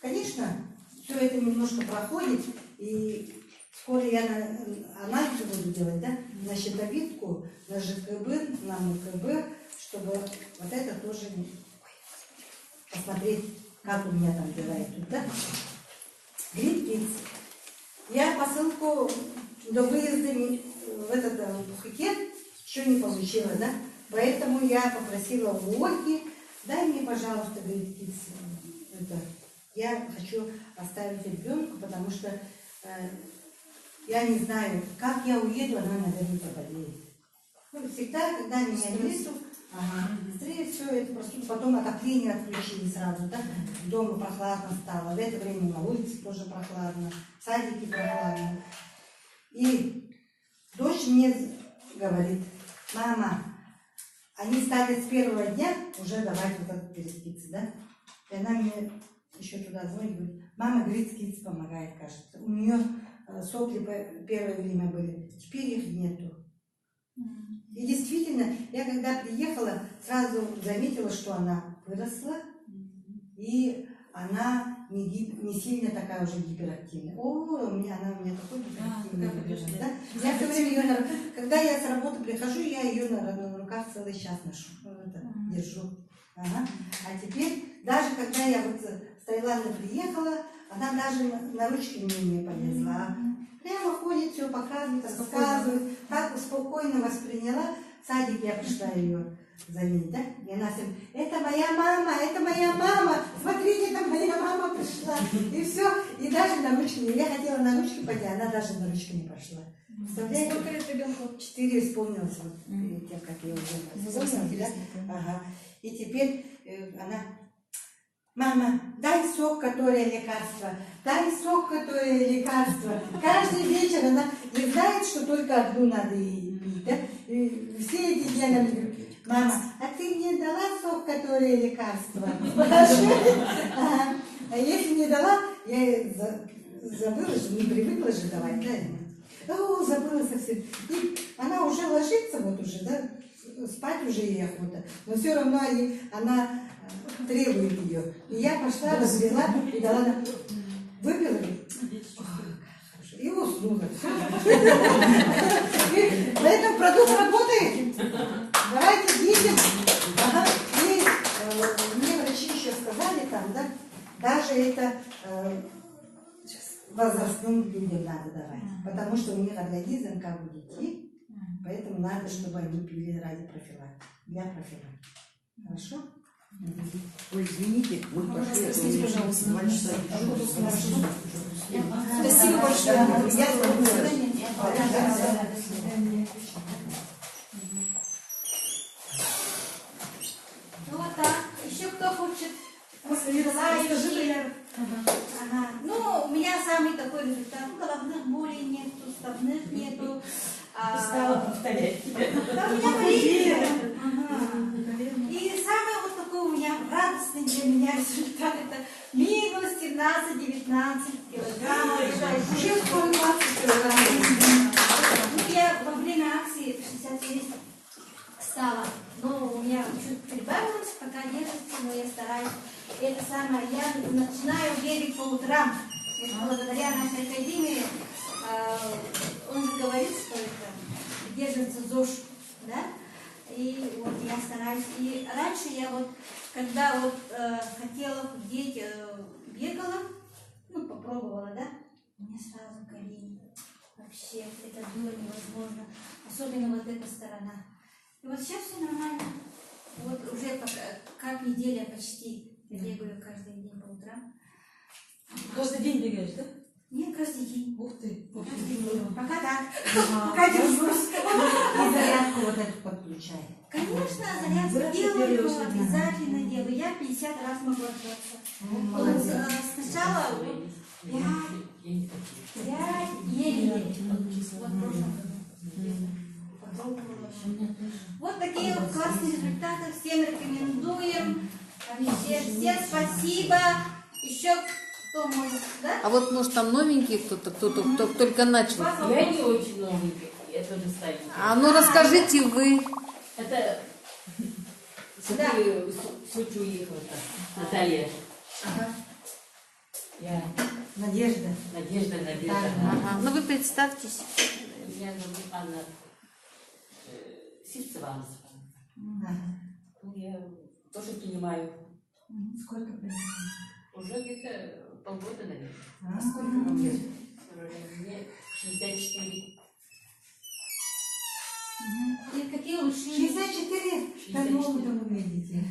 конечно, все это немножко проходит, и скоро я анализы буду делать, да, на щитовидку, на ЖКБ, на МКБ, чтобы вот это тоже посмотреть, как у меня там дела идут, да. Green Я посылку до выезда в этот Пхукет еще не получила, да, поэтому я попросила у Ольги, дай мне, пожалуйста, Green это. Я хочу оставить ребенка, потому что я не знаю, как я уеду, она, наверное, заболеет. Ну, всегда, когда меня нету, быстрее все это просто. Потом отопление отключили сразу, да? Дома прохладно стало. В это время на улице тоже прохладно, в садике прохладно. И дочь мне говорит: мама, они стали с первого дня уже давать вот этот перескидцы, да? И она мне еще туда звонит, говорит: мама, говорит, скидцы помогает, кажется. У нее сопли первое время были, теперь их нету. И действительно, я когда приехала, сразу заметила, что она выросла, и она не сильно такая уже гиперактивная. Она у меня такой гиперактивный. Да? Я все время ее, когда я с работы прихожу, я ее на руках целый час ношу, держу. Ага. А теперь, даже когда я вот с Таиланда приехала, она даже на ручки мне не полезла. Прямо ходит, все показывает, рассказывает, как спокойно восприняла. В садик я пришла ее заменить, да? И она всем: это моя мама, смотрите, это моя мама пришла. И все, и даже на ручки, я хотела на ручки пойти, она даже на ручки не пошла. Представляете? Сколько лет ребенку? 4 исполнилось, вот перед тем, как я уже исполнилась, да? Ага. И теперь она: мама, дай сок, которое лекарство, дай сок, которое лекарство. Каждый вечер она не знает, что только одну надо ей пить, да? И все эти дни она мне говорит: мама, а ты мне дала сок, которое лекарство? Ага. А если не дала, я забыла же, не привыкла же давать, да? Забыла совсем. И она уже ложится, вот уже, да? Спать уже ей охота, но все равно она требует ее. И я пошла, развела и дала, выпила, и уснула. Поэтому продукт работает. Давайте видим. И мне врачи еще сказали там, да, даже это возрастным людям надо давать, потому что у них организм как у детей. Поэтому надо, чтобы они пили ради профилактики. Для профилактики. Хорошо? Ой, извините, мы пошли. Простите, пожалуйста. 2 часа. Спасибо большое. Я Ну вот так. Еще кто хочет? Желающие? Ага. Ну, у меня самый такой результат. Головных болей нет, суставных нету. Стала повторять. Да, у меня болит. И самый вот такой у меня радостный для меня результат — это минус 17-19 килограммов. Чем 20 килограммов? Я во время акции 69 стала. Но у меня чуть прибавилось, пока держится, но я стараюсь. Это самое, я начинаю бегать по утрам. Вот благодаря нашей академии, он же говорит, что это держится ЗОЖ, да? И вот я стараюсь. И раньше я вот, когда вот хотела худеть, бегала, ну, попробовала, да? У меня сразу колени. Вообще, это было невозможно. Особенно вот эта сторона. И вот сейчас все нормально. Вот уже как неделя почти. Я бегаю каждый день по утрам. Каждый день бегаешь, да? Нет, каждый день. Ух ты. Пока так. Пока держусь. И зарядку вот эту подключай. Конечно, зарядку делаю, обязательно делаю. Я 50 раз могу отжаться. Сначала 5, еле-еле. Вот в прошлом году. Попробовала. Вот такие вот классные результаты. Всем рекомендуем. Всем спасибо. Еще кто может, да? А вот, может, там новенькие кто-то, кто только начал. Я не очень новенькая, я тоже старенькая. А ну расскажите вы. Это с Сочи уехала Наталья. Ага. Я Надежда. Надежда, Надежда. Ага. Ну вы представьтесь. Меня зовут Анна Сивцева. Ага. Ну, я тоже принимаю. Сколько примерно? Уже где-то полгода, наверное. А, Сколько вам лет? Мне 64. И какие уши? 64? Как молодо выглядите.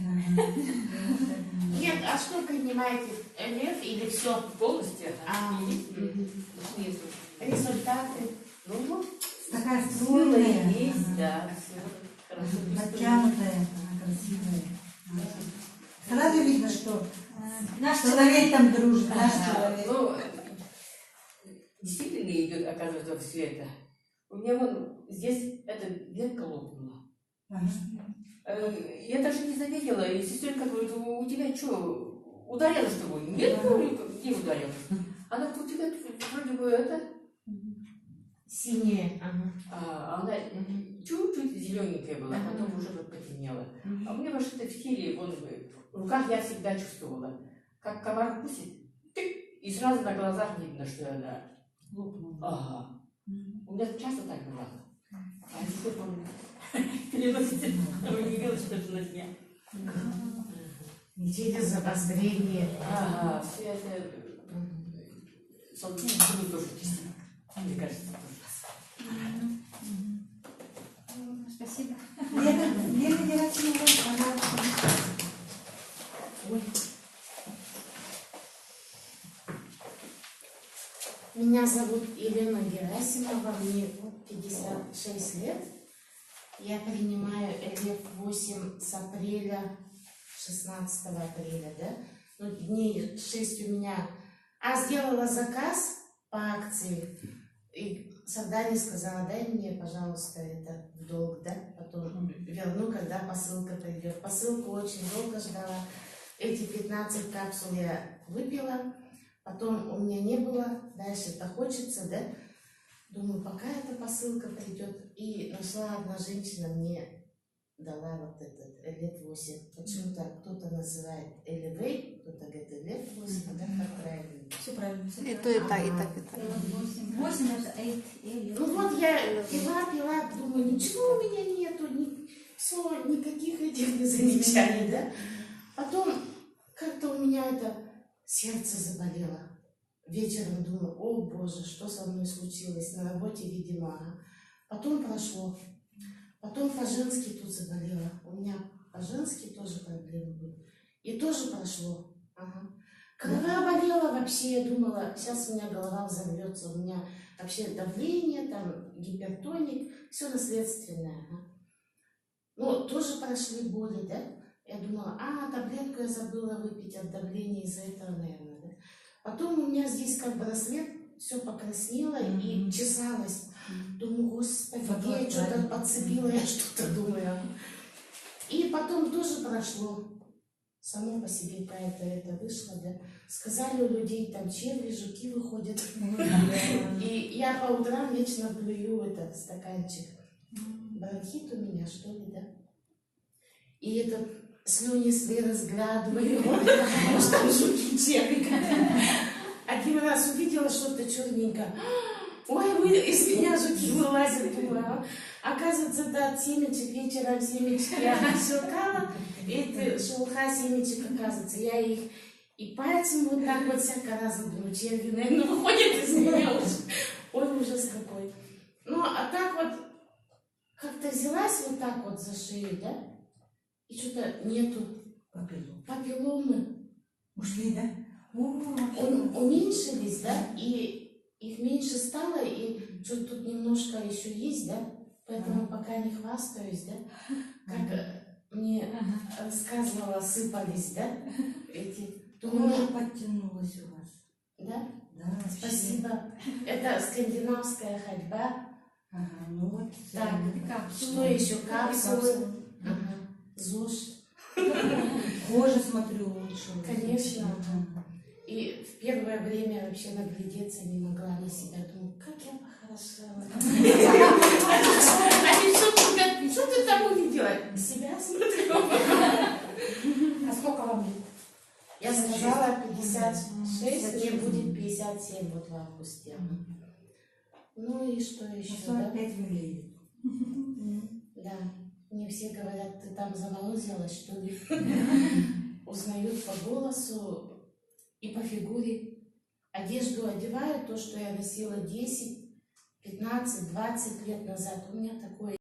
Нет, а что принимаете? ЛФ или все? Полностью? А, Снизу. результаты? Ну, Такая сила стройная. есть, Ага. да. Все хорошо. Натянутая, красивая. Сразу видно, что Наш человек там дружит, наш Ага. человек. Ну, действительно идет, оказывается, все это. У меня вон здесь эта ветка лопнула. Ага. Я даже не заметила, и сестренка говорит, у тебя что, ударилась с тобой? Нет, говорю, не ударилась. Она говорит, у тебя вроде бы это, Синие. Ага. а она чуть-чуть зелененькая была, потом уже вот потемнела. А у меня вообще-то в теле, вон, в руках я всегда чувствовала, как комар укусит, тык, и сразу на глазах видно, что она лопнула. Ага. У меня часто так бывало. А теперь он переносится, вы не видели, что это на дне. И через обострение. Ага, все это солнцезащиту тоже чистит. Мне кажется, тоже. Спасибо. Лена Герасимова, пожалуйста. Ой. Меня зовут Елена Герасимова, мне 56 лет. Я принимаю ЛФ-8 с апреля, 16 апреля, да? Ну, дней 6 у меня. Сделала заказ по акции. И создание сказала, дай мне, пожалуйста, это в долг, да? Потом верну, когда посылка придет. Посылку очень долго ждала. Эти 15 капсул я выпила. Потом у меня не было, дальше-то хочется, да? Думаю, пока эта посылка придет. И нашла одна женщина, мне дала вот этот ЛФ-8. Почему-то кто-то называет Элевей, кто-то говорит ЛФ-8, да, как правильно? Все правильно. И то, и так, и так, и так. 8 это 8. Ну вот я пила, думаю, ничего у меня нету, все, никаких этих замечаний, да? Потом как-то у меня это сердце заболело. Вечером думаю, о боже, что со мной случилось, на работе, видимо. Потом прошло. Потом по-женски тут заболела. У меня по-женски тоже проблемы были. И тоже прошло. Ага. Голова болела вообще, я думала, сейчас у меня голова взорвется. У меня вообще давление, там гипертоник, все наследственное. Ага. Ну, тоже прошли боли, да? Я думала, таблетку я забыла выпить от давления, из-за этого, наверное, да? Потом у меня здесь как браслет, все покраснело и чесалось. Думаю, господи, где я что-то подцепила, я что-то думаю. И потом тоже прошло. Само по себе это вышло, да. Сказали у людей, там черви, жуки выходят. И я по утрам вечно плюю этот стаканчик. Бронхит у меня, что ли, да? И этот слюни свои разглядываю, может там жуки, черви. Один раз увидела что-то черненькое. Ой, из меня жуки вылазят, думаю. Оказывается, да, от семечек, вечером семечки я щелкала, это шелуха семечек, оказывается. Я их и пальцем вот так вот всяко раз, думаю, черви, наверное, выходят из меня уже. Ой, ужас какой. Ну, а так вот, как-то взялась вот так вот за шею, да? И что-то нету. Папилломы. Ушли, да? Уменьшились, да? И их меньше стало, и что-то тут немножко еще есть, да? Поэтому пока не хвастаюсь, да? Как мне рассказывала, сыпались, да? Эти. Тоже подтянулась у вас. Да? Да, Спасибо. Это скандинавская ходьба. Ага, ну вот. Так, что еще? Капсулы. Ага. ЗОЖ. Кожа, смотрю, улучшилась. Конечно. И в первое время вообще наглядеться не могла на себя. Думаю, как я похорошела. Они что ты там увидела? Себя смотрю. А сколько вам лет? Я сказала 56, мне будет 57 вот в августе. Ну и что еще, да? 45 выглядит. Да. Мне все говорят, ты там заморозилась, что ли? Узнают по голосу и по фигуре. Одежду одеваю, то, что я носила 10, 15, 20 лет назад. У меня такое